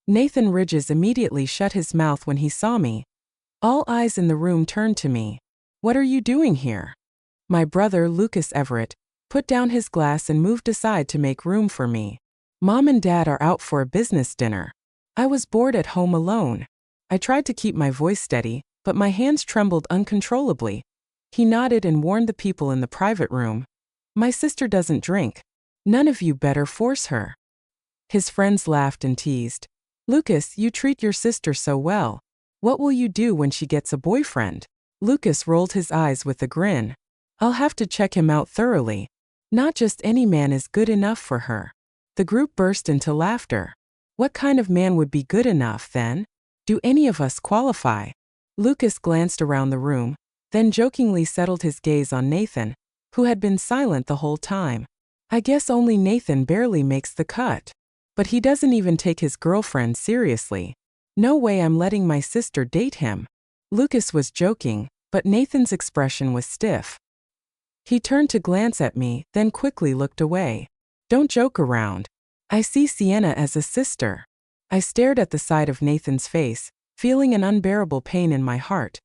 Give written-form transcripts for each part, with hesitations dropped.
Nathan Ridges immediately shut his mouth when he saw me. All eyes in the room turned to me. "What are you doing here?" My brother, Lucas Everett, put down his glass and moved aside to make room for me. "Mom and Dad are out for a business dinner. I was bored at home alone." I tried to keep my voice steady, but my hands trembled uncontrollably. He nodded and warned the people in the private room. "My sister doesn't drink. None of you better force her." His friends laughed and teased. "Lucas, you treat your sister so well. What will you do when she gets a boyfriend?" Lucas rolled his eyes with a grin. "I'll have to check him out thoroughly. Not just any man is good enough for her." The group burst into laughter. "What kind of man would be good enough, then? Do any of us qualify?" Lucas glanced around the room, then jokingly settled his gaze on Nathan, who had been silent the whole time. "I guess only Nathan barely makes the cut. But he doesn't even take his girlfriend seriously. No way I'm letting my sister date him." Lucas was joking, but Nathan's expression was stiff. He turned to glance at me, then quickly looked away. "Don't joke around. I see Sienna as a sister." I stared at the side of Nathan's face, feeling an unbearable pain in my heart.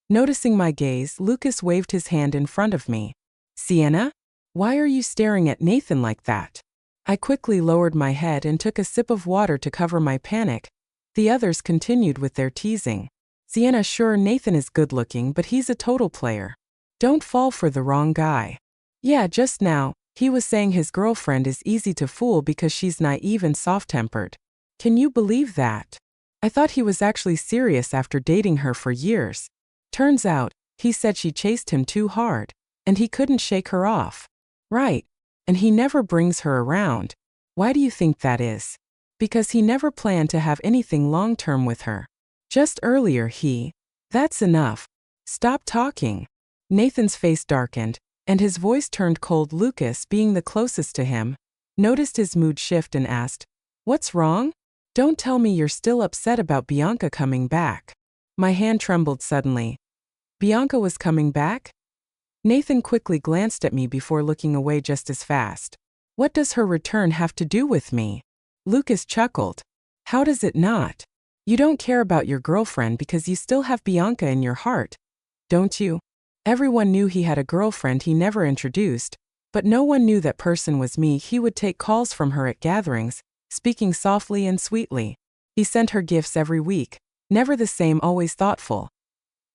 Noticing my gaze, Lucas waved his hand in front of me. "Sienna? Why are you staring at Nathan like that?" I quickly lowered my head and took a sip of water to cover my panic. The others continued with their teasing. "Sienna, sure, Nathan is good-looking, but he's a total player. Don't fall for the wrong guy." "Yeah, just now, he was saying his girlfriend is easy to fool because she's naive and soft-tempered. Can you believe that? I thought he was actually serious after dating her for years. Turns out, he said she chased him too hard, and he couldn't shake her off." "Right. And he never brings her around. Why do you think that is?" "Because he never planned to have anything long-term with her. Just earlier That's enough. Stop talking." Nathan's face darkened, and his voice turned cold. Lucas, being the closest to him, noticed his mood shift and asked, "What's wrong? Don't tell me you're still upset about Bianca coming back." My hand trembled suddenly. Bianca was coming back? Nathan quickly glanced at me before looking away just as fast. "What does her return have to do with me?" Lucas chuckled. "How does it not? You don't care about your girlfriend because you still have Bianca in your heart, don't you?" Everyone knew he had a girlfriend he never introduced, but no one knew that person was me. He would take calls from her at gatherings, speaking softly and sweetly. He sent her gifts every week, never the same, always thoughtful.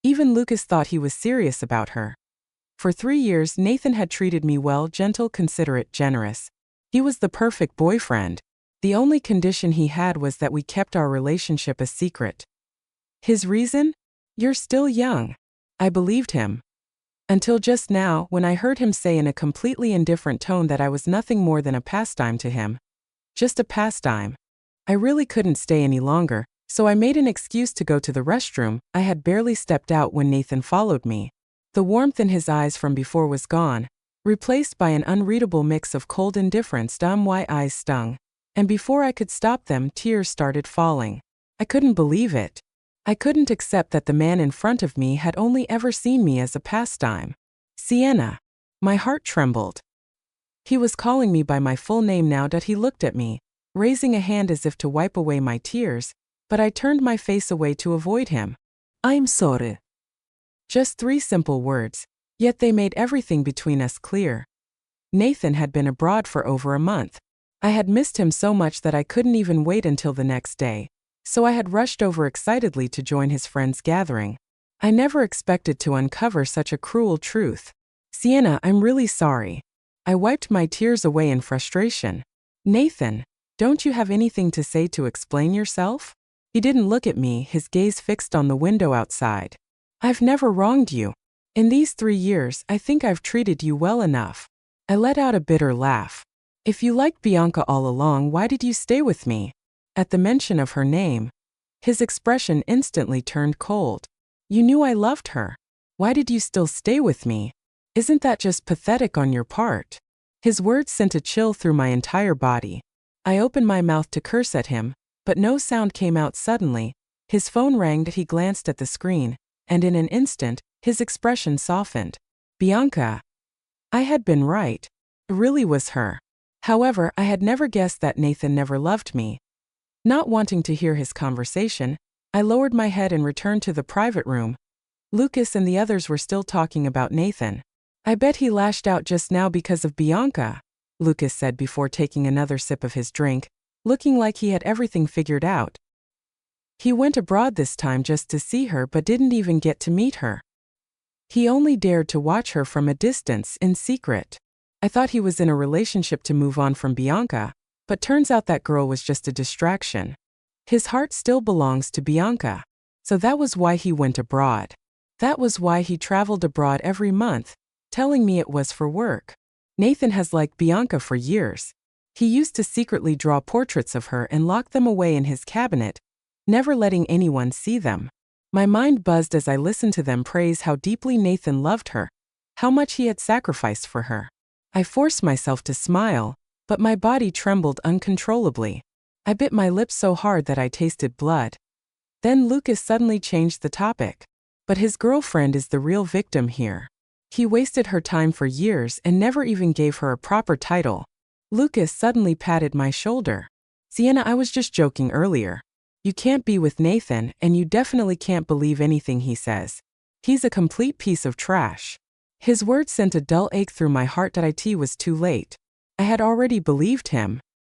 Even Lucas thought he was serious about her. For 3 years, Nathan had treated me well, gentle, considerate, generous. He was the perfect boyfriend. The only condition he had was that we kept our relationship a secret. His reason? "You're still young." I believed him. Until just now, when I heard him say in a completely indifferent tone that I was nothing more than a pastime to him. Just a pastime. I really couldn't stay any longer, so I made an excuse to go to the restroom. I had barely stepped out when Nathan followed me. The warmth in his eyes from before was gone, replaced by an unreadable mix of cold indifference. My eyes stung, and before I could stop them, tears started falling. I couldn't believe it. I couldn't accept that the man in front of me had only ever seen me as a pastime. "Sienna." My heart trembled. He was calling me by my full name now that he looked at me, raising a hand as if to wipe away my tears, but I turned my face away to avoid him. "I'm sorry." Just 3 simple words, yet they made everything between us clear. Nathan had been abroad for over a month. I had missed him so much that I couldn't even wait until the next day, so I had rushed over excitedly to join his friend's gathering. I never expected to uncover such a cruel truth. "Sienna, I'm really sorry." I wiped my tears away in frustration. "Nathan, don't you have anything to say to explain yourself?" He didn't look at me, his gaze fixed on the window outside. "I've never wronged you. In these 3 years, I think I've treated you well enough." I let out a bitter laugh. "If you liked Bianca all along, why did you stay with me?" At the mention of her name, his expression instantly turned cold. "You knew I loved her. Why did you still stay with me? Isn't that just pathetic on your part?" His words sent a chill through my entire body. I opened my mouth to curse at him, but no sound came out. Suddenly, his phone rang. He glanced at the screen, and in an instant, his expression softened. Bianca. I had been right. It really was her. However, I had never guessed that Nathan never loved me. Not wanting to hear his conversation, I lowered my head and returned to the private room. Lucas and the others were still talking about Nathan. I bet he lashed out just now because of Bianca, Lucas said before taking another sip of his drink, looking like he had everything figured out. He went abroad this time just to see her but didn't even get to meet her. He only dared to watch her from a distance in secret. I thought he was in a relationship to move on from Bianca, but turns out that girl was just a distraction. His heart still belongs to Bianca, so that was why he went abroad. That was why he traveled abroad every month, telling me it was for work. Nathan has liked Bianca for years. He used to secretly draw portraits of her and lock them away in his cabinet, never letting anyone see them. My mind buzzed as I listened to them praise how deeply Nathan loved her, how much he had sacrificed for her. I forced myself to smile, but my body trembled uncontrollably. I bit my lips so hard that I tasted blood. Then Lucas suddenly changed the topic. But his girlfriend is the real victim here. He wasted her time for years and never even gave her a proper title. Lucas suddenly patted my shoulder. Sienna, I was just joking earlier. You can't be with Nathan, and you definitely can't believe anything he says. He's a complete piece of trash. His words sent a dull ache through my heart that it was too late. I had already believed him.